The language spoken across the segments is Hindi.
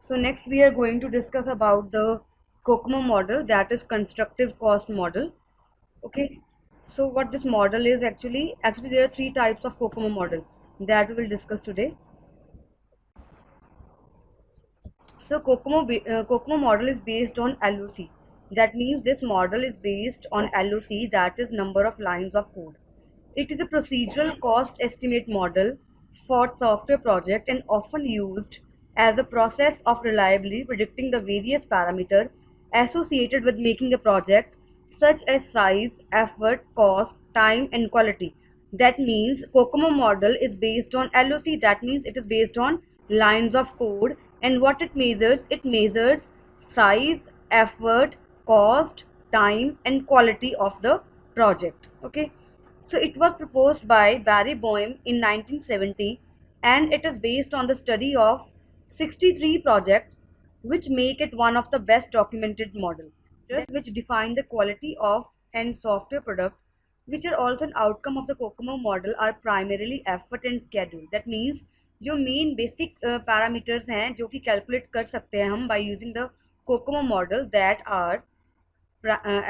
So next we are going to discuss about the Kokomo model, that is constructive cost model. Okay. So what this model is actually there are three types of Kokomo model that we will discuss today. So Kokomo model is based on LOC. That means this model is based on LOC, that is number of lines of code. It is a procedural cost estimate model for software project and often used as a process of reliably predicting the various parameters associated with making a project such as size, effort, cost, time and quality. That means Kokomo model is based on LOC, that means it is based on lines of code, and what it measures size, effort, cost, time and quality of the project. Okay. So it was proposed by Barry Boehm in 1970, and it is based on the study of 63 projects which make it one of the best documented model, which define the quality of and software product which are also an outcome of the Kokomo model are primarily effort and schedule. That means जो मेन बेसिक पैरामीटर्स हैं जो कि कैलकुलेट कर सकते हैं हम by using the Kokomo model that our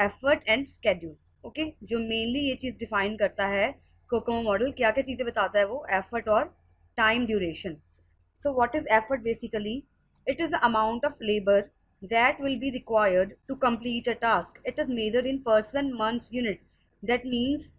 effort and schedule. Okay, जो मेनली ये चीज़ डिफाइन करता है कोकोमो मॉडल, क्या क्या चीज़ें बताता है वो, एफर्ट और time duration. So what is effort basically? It is the amount of labor that will be required to complete a task. It is measured in person months unit. That means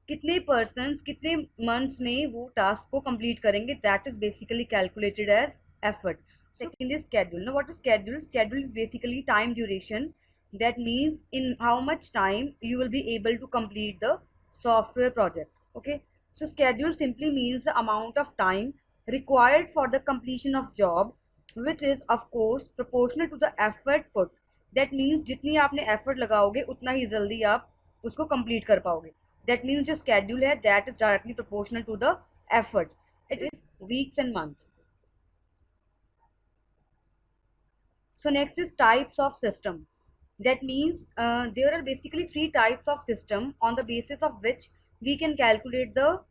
कितने persons कितने months में वो task को complete करेंगे, that is basically calculated as effort. Second is schedule. Now what is schedule? Schedule is basically time duration. That means in how much time you will be able to complete the software project. Okay, so schedule simply means the amount of time required for the completion of job, which is of course proportional to the effort put. That means जितनी आपने effort लगाओगे उतना ही जल्दी आप उसको complete कर पाओगे. That means जो schedule है that is directly proportional to the effort. It is weeks and months. So next is types of system. That means there are basically three types of system on the basis of which we can calculate the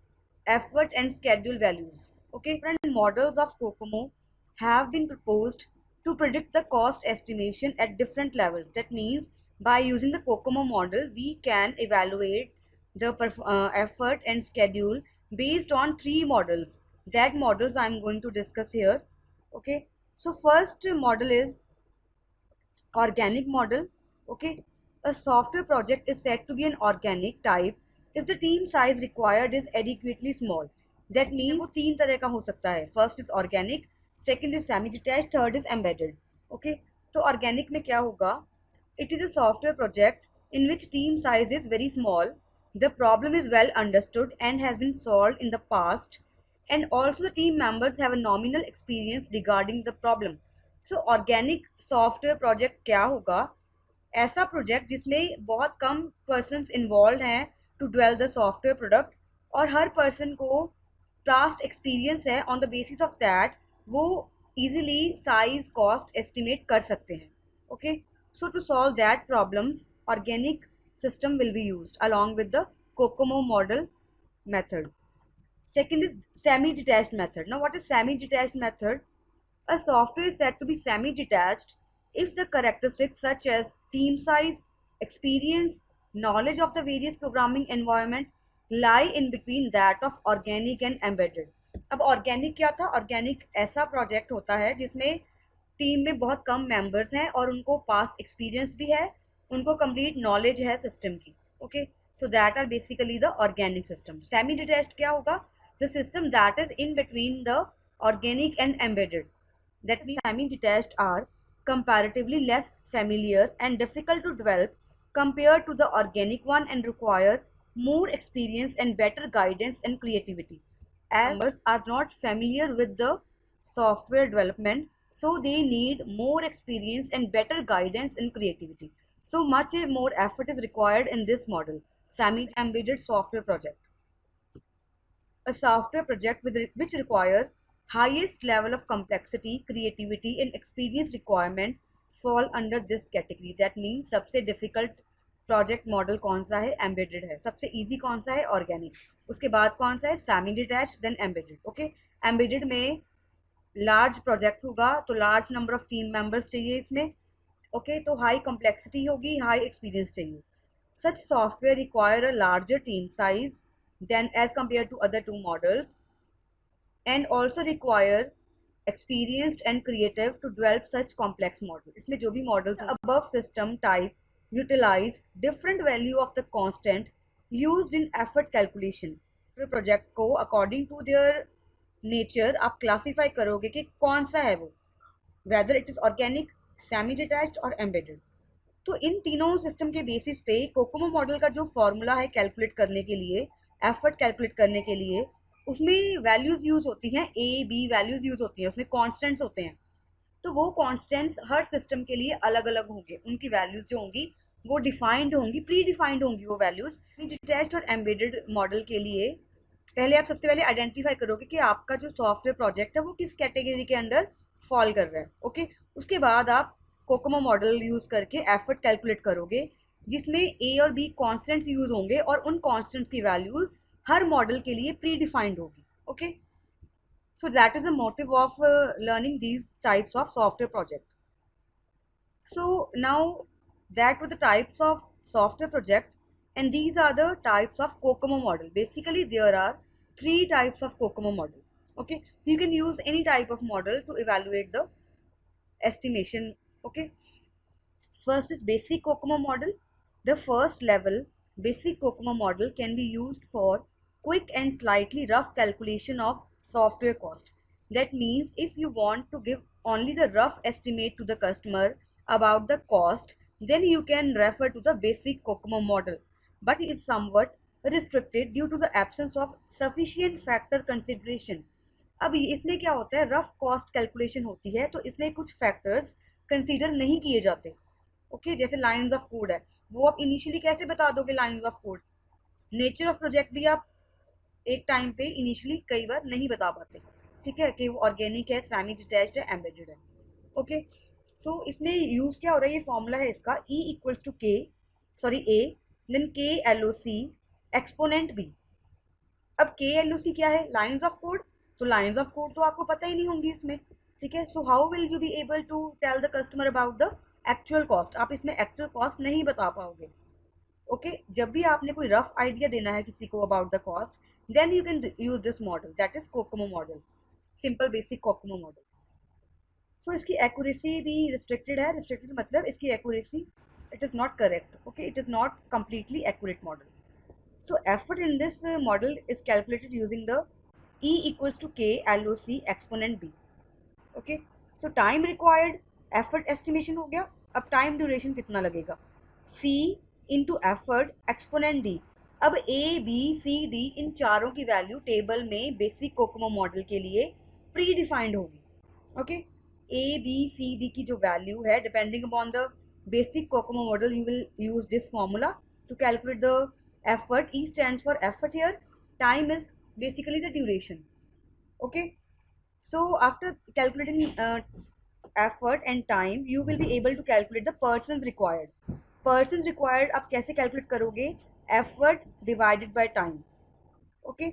effort and schedule values. Okay, different models of Kokomo have been proposed to predict the cost estimation at different levels. That means by using the Kokomo model, we can evaluate the effort and schedule based on three models. That models I'm going to discuss here. Okay, so first model is organic model. Okay, a software project is said to be an organic type if the team size required is adequately small. That means वो तीन तरह का हो सकता है. First is organic, second is semi detached, third is embedded. Okay, तो organic में क्या होगा? It is a software project in which team size is very small, the problem is well understood and has been solved in the past, and also the team members have a nominal experience regarding the problem. So organic software project क्या होगा? ऐसा प्रोजेक्ट जिसमें बहुत कम पर्सन्स इन्वॉल्व हैं to develop the software product, और हर पर्सन को पास्ट एक्सपीरियंस है, on the basis of that वो इजीली साइज कॉस्ट एस्टिमेट कर सकते हैं. Okay, so to solve that problems organic system will be used along with the Kokomo model method. Second is semi-detached method. Now what is semi-detached method? A software is said to be semi-detached if the characteristics such as team size, experience, knowledge of the various programming environment lie in between that of organic and embedded. अब organic क्या था? Organic ऐसा project होता है जिसमें टीम में बहुत कम members हैं और उनको past experience भी है, उनको complete knowledge है system की. Okay, so that are basically the organic system. Semi-detached क्या होगा? The system that is in between the organic and embedded. That means semi-detached are comparatively less familiar and difficult to develop compared to the organic one and require more experience and better guidance and creativity. As members are not familiar with the software development, so they need more experience and better guidance and creativity. So much more effort is required in this model, semi-embedded software project. A software project which require highest level of complexity, creativity and experience requirement fall under this category. That means सबसे difficult project model कौन सा है? Embedded है. सबसे easy कौन सा है? Organic. उसके बाद कौन सा है? Semi detached then embedded. Okay, embedded में लार्ज प्रोजेक्ट होगा तो large number of team members चाहिए इसमें, ओके तो हाई कॉम्प्लेक्सिटी होगी, हाई एक्सपीरियंस चाहिए. Such software require a larger team size than as compared to other two models, and also require experienced and creative to develop such complex model. इसमें जो भी models above system type utilize different value of the constant used in effort calculation. Project को according to their nature आप classify करोगे कि कौन सा है वो, whether it is organic, semi detached और embedded. तो इन तीनों सिस्टम के बेसिस पे कोकोमो मॉडल का जो फॉर्मूला है कैलकुलेट करने के लिए, एफर्ट कैलकुलेट करने के लिए, उसमें वैल्यूज यूज होती हैं, ए बी वैल्यूज यूज होती हैं, उसमें कॉन्स्टेंट्स होते हैं. तो वो कॉन्स्टेंट्स हर सिस्टम के लिए अलग अलग होंगे, उनकी वैल्यूज जो होंगी वो डिफाइंड होंगी, प्री डिफाइंड होंगी वो वैल्यूज. डिटैच्ड और एम्बेडेड मॉडल के लिए पहले आप सबसे पहले आइडेंटिफाई करोगे कि आपका जो सॉफ्टवेयर प्रोजेक्ट है वो किस कैटेगरी के अंडर फॉल कर रहा है, ओके. उसके बाद आप कोकोमो मॉडल यूज करके एफर्ट कैलकुलेट करोगे, जिसमें ए और बी कॉन्स्टेंट्स यूज होंगे और उन कॉन्स्टेंट्स की वैल्यू हर मॉडल के लिए प्री डिफाइंड होगी, okay. So that is the motive of learning these types of software project. So now that were the types of software project, and these are the types of Kokomo model. Basically there are three types of Kokomo model. Okay, you can use any type of model to evaluate the estimation. Okay, first is basic Kokomo model. The first level basic Kokomo model can be used for quick and slightly rough calculation of software cost. That means if you want to give only the rough estimate to the customer about the cost, then you can refer to the basic Kokomo model. But it is somewhat restricted due to the absence of sufficient factor consideration. अब इसमें क्या होता है, रफ कॉस्ट कैलकुलेशन होती है तो इसमें कुछ फैक्टर्स कंसीडर नहीं किए जाते, ओके. जैसे लाइंस ऑफ कोड है, वो आप इनिशियली कैसे बता दोगे lines of code. Nature of project भी आप एक टाइम पे इनिशियली कई बार नहीं बता पाते, ठीक है, कि वो ऑर्गेनिक है, सेमी डिटैच्ड है, एम्बेडेड है, ओके. सो इसमें यूज क्या हो रहा है, ये फॉर्मूला है इसका, E equals to K, sorry A, then K L O C exponent B. अब के एल ओ सी क्या है, लाइंस ऑफ कोड. तो लाइंस ऑफ कोड तो आपको पता ही नहीं होंगी इसमें, ठीक है. So how will you be able to tell the customer about the actual cost. आप इसमें एक्चुअल कॉस्ट नहीं बता पाओगे, ओके. जब भी आपने कोई रफ आइडिया देना है किसी को about the cost, then you can use this model, that is COCOMO model, simple basic COCOMO model. So इसकी एक्यूरेसी भी रिस्ट्रिक्टेड है. रिस्ट्रिक्टेड मतलब इसकी accuracy, it is not correct, okay, it is not completely accurate model. So effort in this model is calculated using the E equals to K LOC exponent B. Okay. So time required, effort estimation हो गया. अब time duration कितना लगेगा, C into effort exponent D. अब A B C D इन चारों की वैल्यू टेबल में बेसिक कोकोमो मॉडल के लिए प्री डिफाइंड होगी, okay. A B C D की जो वैल्यू है, depending upon the basic COCOMO model, you will use this formula to calculate the effort. E stands for effort here. Time is basically the duration, okay. So after calculating effort and time, you will be able to calculate the persons required. Persons required आप कैसे calculate करोगे, effort divided by time, okay.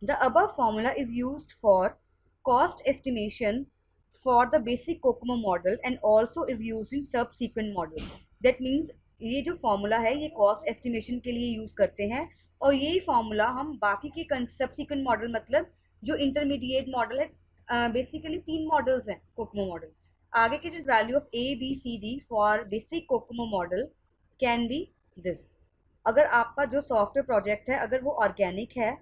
The above formula is used for cost estimation for the basic Kokomo model and also is used in subsequent model. That means ये जो फॉर्मूला है ये कॉस्ट एस्टिमेशन के लिए यूज करते हैं, और यही फॉर्मूला हम बाकी के सबसिक्वेंट मॉडल, मतलब जो इंटरमीडिएट मॉडल है, बेसिकली तीन मॉडल्स हैं कोकोमो मॉडल, आगे की जो value of A B C D for basic COCOMO model can be this. अगर आपका जो सॉफ्टवेयर प्रोजेक्ट है अगर वो ऑर्गेनिक है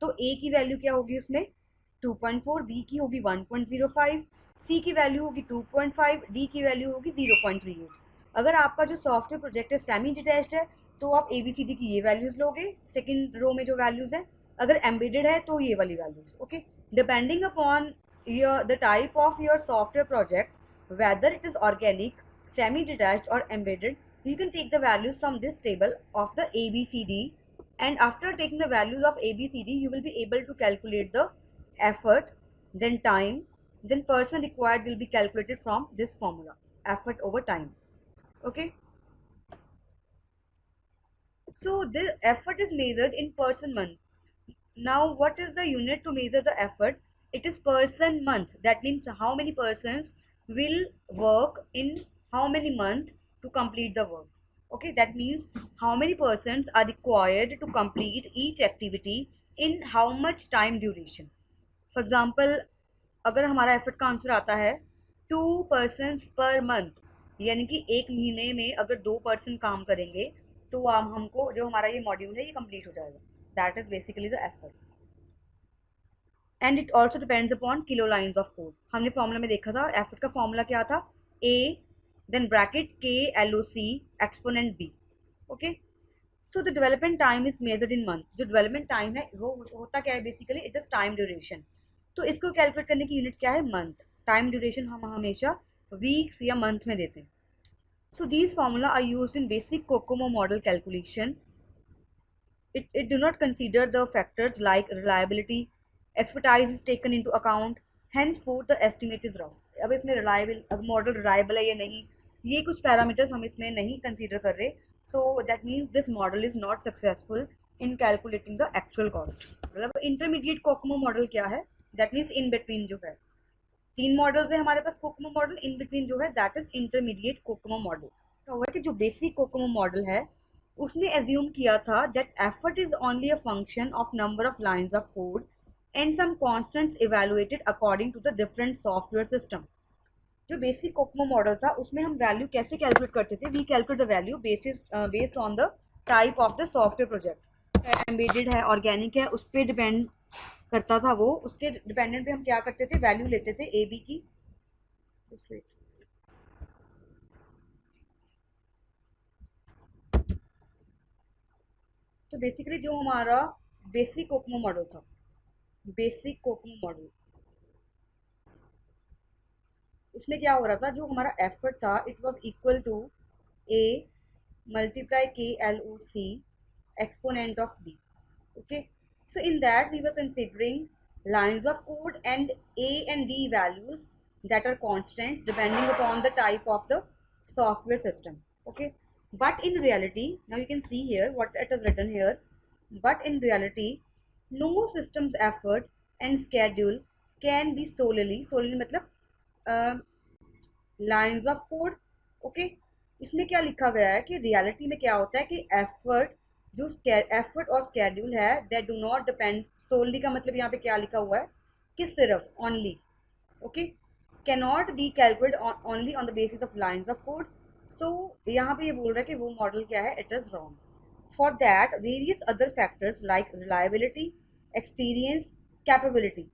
तो ए की वैल्यू क्या होगी उसमें 2.4, बी की होगी 1.05, सी की वैल्यू होगी 2.5, डी की वैल्यू होगी 0.38. अगर आपका जो सॉफ्टवेयर प्रोजेक्ट है सेमी डिटैच्ड है तो आप ए बी सी डी की ये वैल्यूज लोगे सेकंड रो में जो वैल्यूज है. अगर एम्बेडेड है तो ये वाली values, okay. Depending upon your the type of your software project, whether it is organic, semi detached और embedded, you can take the values from this table of the ABCD, and after taking the values of ABCD you will be able to calculate the effort, then time, then person required will be calculated from this formula, effort over time, okay. So the effort is measured in person months. Now what is the unit to measure the effort? It is person month. That means how many persons will work in how many months to complete the work. Okay, that means how many persons are required to complete each activity in how much time duration. For example, अगर हमारा एफर्ट का आंसर आता है 2 persons पर मंथ, यानी कि एक महीने में अगर 2 पर्सन काम करेंगे तो हमको जो हमारा ये मॉड्यूल है ये कंप्लीट हो जाएगा. That is basically the effort. And it also depends upon kilo lines of code. हमने फॉर्मूला में देखा था एफर्ट का फॉर्मूला क्या था, A then bracket K L O C exponent B. Okay, so the development time is measured in month. जो डेवलपमेंट टाइम है वो होता क्या है, basically it is time duration. तो इसको कैलकुलेट करने की यूनिट क्या है, मंथ. टाइम ड्यूरेशन हम हमेशा वीक्स या मंथ में देते हैं. So these formula are used in basic COCOMO model calculation. It do not consider the factors like reliability, expertise is taken into account, henceforth the estimate is rough. अब इसमें reliable मॉडल reliable है या नहीं, ये कुछ पैरामीटर्स हम इसमें नहीं कंसीडर कर रहे. So that means this model is not successful in calculating the actual cost. मतलब इंटरमीडिएट कोकोमो मॉडल क्या है, दैट मीन्स इन बिटवीन जो है. 3 मॉडल्स है हमारे पास कोकोमो मॉडल, इन बिटवीन जो है that is intermediate COCOMO model. क्या हुआ कि जो बेसिक कोकोमो मॉडल है उसने एज्यूम किया था that effort is only a function of number of lines of code and some constants evaluated according to the different software system. जो बेसिक कोकोमो मॉडल था उसमें हम वैल्यू कैसे कैलकुलेट करते थे, we calculate the value based on the type of the software project. Embedded है, ऑर्गेनिक है, उस पर डिपेंड करता था वो. उसके डिपेंडेंट पे हम क्या करते थे, वैल्यू लेते थे ए बी की. तो बेसिकली जो हमारा बेसिक कोकोमो मॉडल था, बेसिक कोकोमो मॉडल, उसमें क्या हो रहा था, जो हमारा एफर्ट था it was equal to a multiply K L O C exponent of b. Okay, so in that we were considering lines of code and a and b values that are constants depending upon the type of the software system. Okay, but in reality, now you can see here what it is written here, but in reality no system's effort and schedule can be solely मतलब लाइन्स ऑफ कोड. ओके, इसमें क्या लिखा गया है कि रियलिटी में क्या होता है कि एफर्ट जो एफर्ट और स्केड्यूल है that do not depend solely. का मतलब यहाँ पे क्या लिखा हुआ है कि सिर्फ only. Okay, can not be calculate only on the basis of lines of code. So यहाँ पे ये बोल रहा है कि वो मॉडल क्या है, it is wrong. For that various other factors like reliability, experience, capability.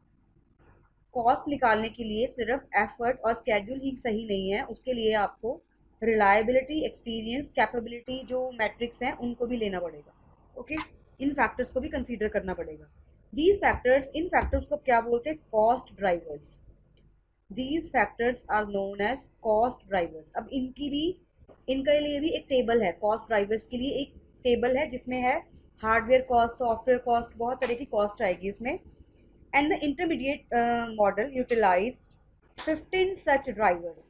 Cost निकालने के लिए सिर्फ एफर्ट और स्केड्यूल ही सही नहीं है, उसके लिए आपको रिलायबिलिटी, एक्सपीरियंस, कैपेबिलिटी जो मैट्रिक्स हैं उनको भी लेना पड़ेगा. ओके, इन फैक्टर्स को भी कंसीडर करना पड़ेगा. दीज फैक्टर्स, इन फैक्टर्स को क्या बोलते हैं, cost drivers. These factors are known as cost drivers. अब इनके लिए भी एक टेबल है, कॉस्ट ड्राइवर्स के लिए एक टेबल है जिसमें है हार्डवेयर कॉस्ट, सॉफ्टवेयर कॉस्ट, बहुत तरह की कॉस्ट आएगी इसमें. And the intermediate model utilize 15 such drivers.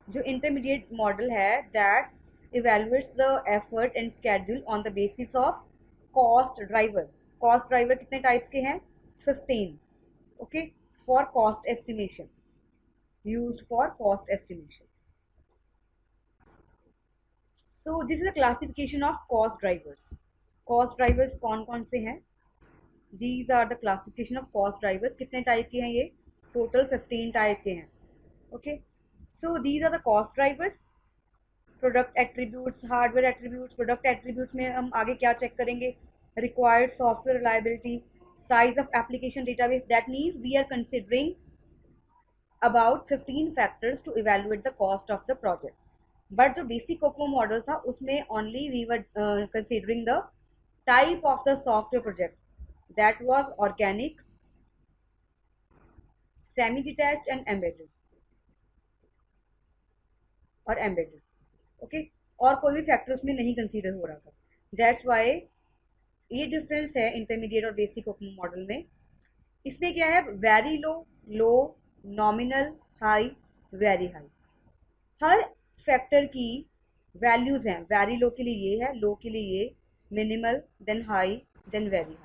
जो intermediate model है that evaluates the effort and schedule on the basis of cost driver. Cost driver कितने types के हैं, 15. Okay, for cost estimation, used for cost estimation. So this is a classification of cost drivers. Cost drivers कौन कौन से हैं, These are the classification of cost drivers. कितने टाइप के हैं ये, टोटल 15 टाइप के हैं. Okay, so these are the cost drivers. Product attributes, hardware attributes. Product attributes में हम आगे क्या चेक करेंगे, required software reliability, size of application database. That means we are considering about 15 factors to evaluate the cost of the project. But जो बेसिक कोकोमो मॉडल था उसमें only we were considering the type of the software project. That was organic, semi-detached and embedded और embedded. ओके, और कोई भी फैक्टर उसमें नहीं कंसीडर हो रहा था. दैट्स वाई ये डिफरेंस है इंटरमीडिएट और बेसिक कोकोमो मॉडल में. इसमें क्या है, very low, low, nominal, high, very high. हर फैक्टर की वैल्यूज हैं. वेरी लो के लिए ये है, लो के लिए ये, minimal, then high, then very high.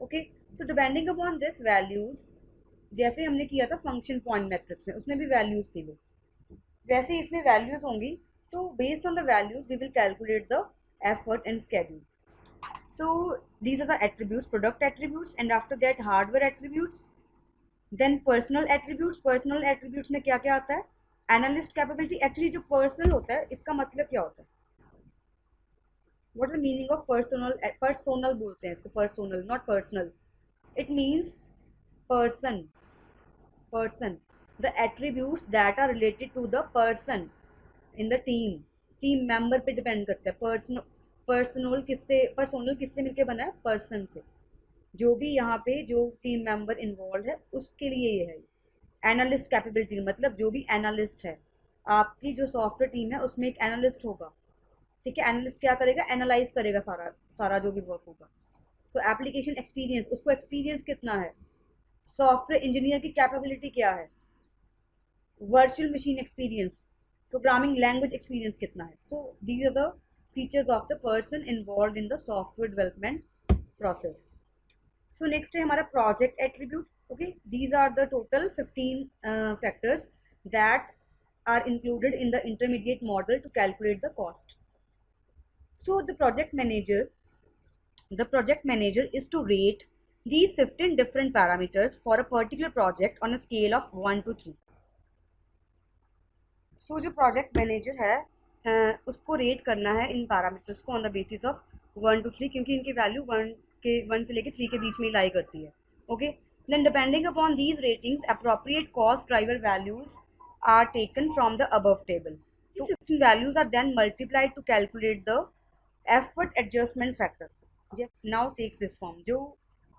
Okay, so depending upon this values जैसे हमने किया था फंक्शन पॉइंट मैट्रिक्स में, उसमें भी वैल्यूज थी वो, वैसे ही इसमें वैल्यूज होंगी। तो based on the values we will calculate the effort and schedule. So these are the attributes, product attributes, and after that hardware attributes. Then personal attributes. Personal attributes में क्या क्या आता है? Analyst capability. Actually जो personal होता है इसका मतलब क्या होता है? What is the meaning of personal? Personal बोलते हैं इसको, personal, not personal. It means person. Person. The attributes that are related to the person in the team. Team member पे डिपेंड करता है. पर्सनल किससे मिलके बना है? पर्सन से. जो भी यहाँ पे जो टीम मेंबर इन्वॉल्व है उसके लिए ये है. एनालिस्ट कैपेबिलिटी मतलब जो भी एनालिस्ट है, आपकी जो सॉफ्टवेयर टीम है उसमें एक एनालिस्ट होगा. ठीक है, एनालिस्ट क्या करेगा? एनालाइज करेगा सारा सारा जो भी वर्क होगा. सो एप्लीकेशन एक्सपीरियंस, उसको एक्सपीरियंस कितना है? सॉफ्टवेयर इंजीनियर की कैपेबिलिटी क्या है? Virtual machine experience, programming language experience कितना है? So these are the features of the person involve in the software development process. So next है हमारा project attribute. Okay, these are the total 15 factors that are included in the intermediate model to calculate the cost. So the project manager is to rate these 15 different parameters for a particular project on a scale of 1 to 3. So जो project manager है उसको रेट करना है इन पैरामीटर्स को on the basis of 1 to 3, क्योंकि इनकी वैल्यू 1 से लेके 3 के बीच में लाई करती है. Okay, then depending upon these ratings appropriate cost driver values are taken from the above table. These 15 values are then multiplied to calculate the effort adjustment factor. Now takes this form. जो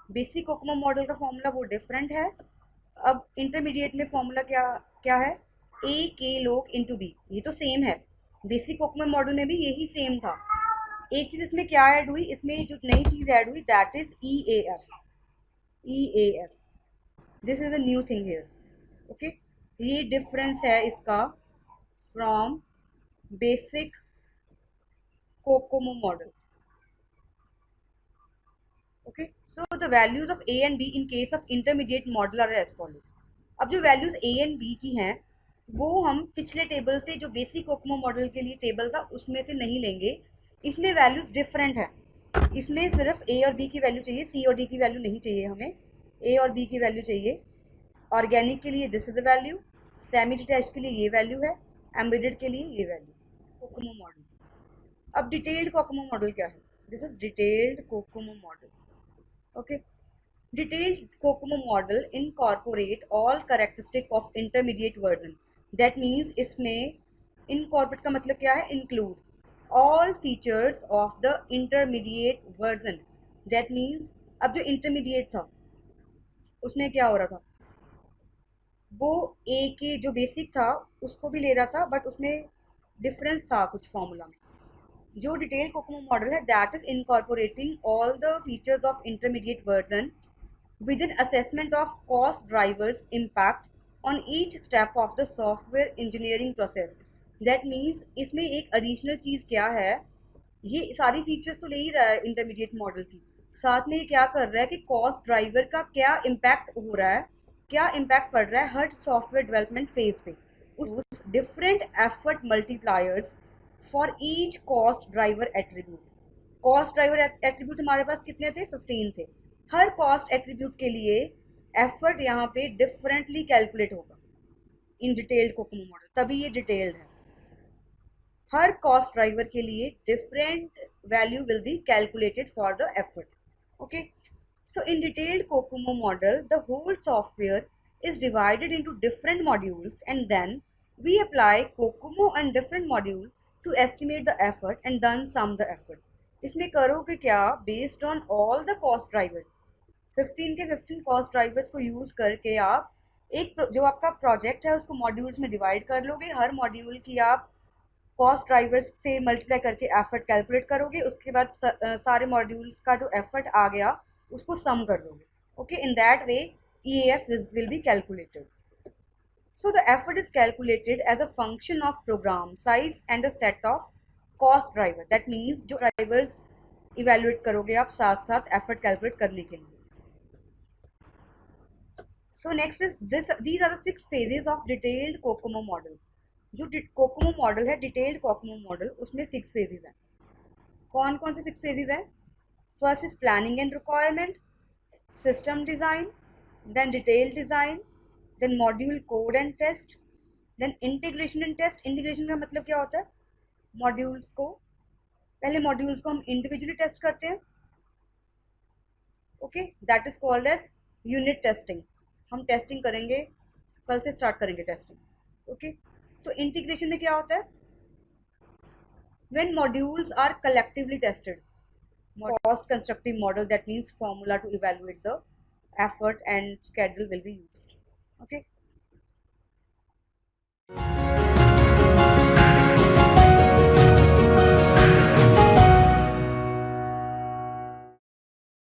बेसिक कोकोमो मॉडल का फॉर्मूला वो डिफरेंट है. अब इंटरमीडिएट में फॉर्मूला क्या क्या है? ए के log इंटू बी. ये तो सेम है, बेसिक कोकोमो मॉडल में भी यही सेम था. एक चीज इसमें क्या ऐड हुई? इसमें जो नई चीज ऐड हुई that is E A F. E A F, this is a new thing here. Okay, ये डिफरेंस है इसका from basic COCOMO model. Okay, so the values of A and B in case of intermediate model are as follow. अब जो वैल्यूज ए एंड बी की हैं वो हम पिछले टेबल से, जो बेसिक कोकोमो मॉडल के लिए टेबल था उसमें से नहीं लेंगे. इसमें वैल्यूज डिफरेंट है. इसमें सिर्फ ए और बी की वैल्यू चाहिए, सी और डी की वैल्यू नहीं चाहिए हमें. ए और बी की वैल्यू चाहिए. ऑर्गेनिक के लिए this is the value, semi detach के लिए ये वैल्यू है, एम्बेडेड के लिए ये वैल्यू. Kokomo model. अब डिटेल्ड कोकोमो मॉडल क्या है? This is detailed Kokomo model. Okay, detailed Kokomo model incorporate all characteristic of intermediate version. That means इसमें इनकॉर्पोरेट का मतलब क्या है? Include all features of the intermediate version. That means अब जो इंटरमीडिएट था उसमें क्या हो रहा था? वो ए के जो बेसिक था उसको भी ले रहा था, बट उसमें डिफरेंस था कुछ फॉर्मूला में. जो डिटेल कोकोमो मॉडल है that is incorporating all the features of intermediate version with in assessment of cost drivers impact on each step of the software engineering process. That means इसमें एक एडिशनल चीज़ क्या है? ये सारी फीचर्स तो ले ही रहा है इंटरमीडिएट मॉडल की, साथ में ये क्या कर रहा है कि कॉस्ट ड्राइवर का क्या इम्पैक्ट हो रहा है, क्या इम्पैक्ट पड़ रहा है हर सॉफ्टवेयर डेवलपमेंट फेज पे. उस different effort multipliers for each cost driver attribute. Cost driver attribute हमारे पास कितने थे? 15 थे. हर कॉस्ट एट्रीब्यूट के लिए एफर्ट यहाँ पे डिफरेंटली कैलकुलेट होगा इन डिटेल्ड कोकोमो मॉडल, तभी ये डिटेल्ड है. हर कॉस्ट ड्राइवर के लिए different value will be calculated for the effort. Okay, so in detailed COCOMO model, the whole software is divided into different modules and then we apply COCOMO and different module to estimate the effort and then sum the effort. इसमें करोगे क्या? Based on all the cost drivers, 15 के 15 cost drivers को use करके आप एक जो आपका प्रोजेक्ट है उसको मॉड्यूल्स में डिवाइड कर लोगे. हर मॉड्यूल की आप कॉस्ट ड्राइवर्स से मल्टीप्लाई करके एफर्ट कैलकुलेट करोगे. उसके बाद सारे मॉड्यूल्स का जो एफर्ट आ गया उसको सम कर दोगे. Okay, in that way EAF will be calculated. So the effort is calculated as a function of program size and a set of cost driver. That means जो drivers evaluate करोगे आप साथ साथ effort calculate करने के लिए. So next is this, these are the 6 phases of detailed Kokomo model. जो कोकोमो मॉडल है, डिटेल्ड कोकोमो मॉडल, उसमें 6 फेजेस हैं. कौन कौन से 6 फेजेस हैं? First is planning and requirement, system design, then detail design, then module code and test, then integration and test. Integration का मतलब क्या होता है? मॉड्यूल्स को, पहले मॉड्यूल्स को हम इंडिविजुअली टेस्ट करते हैं. Okay, that is called as unit testing. हम टेस्टिंग करेंगे, कल से स्टार्ट करेंगे टेस्टिंग. ओके, तो इंटीग्रेशन में क्या होता है? when modules are collectively tested, cost constructive model, that means formula to evaluate the effort and schedule will be used. Okay.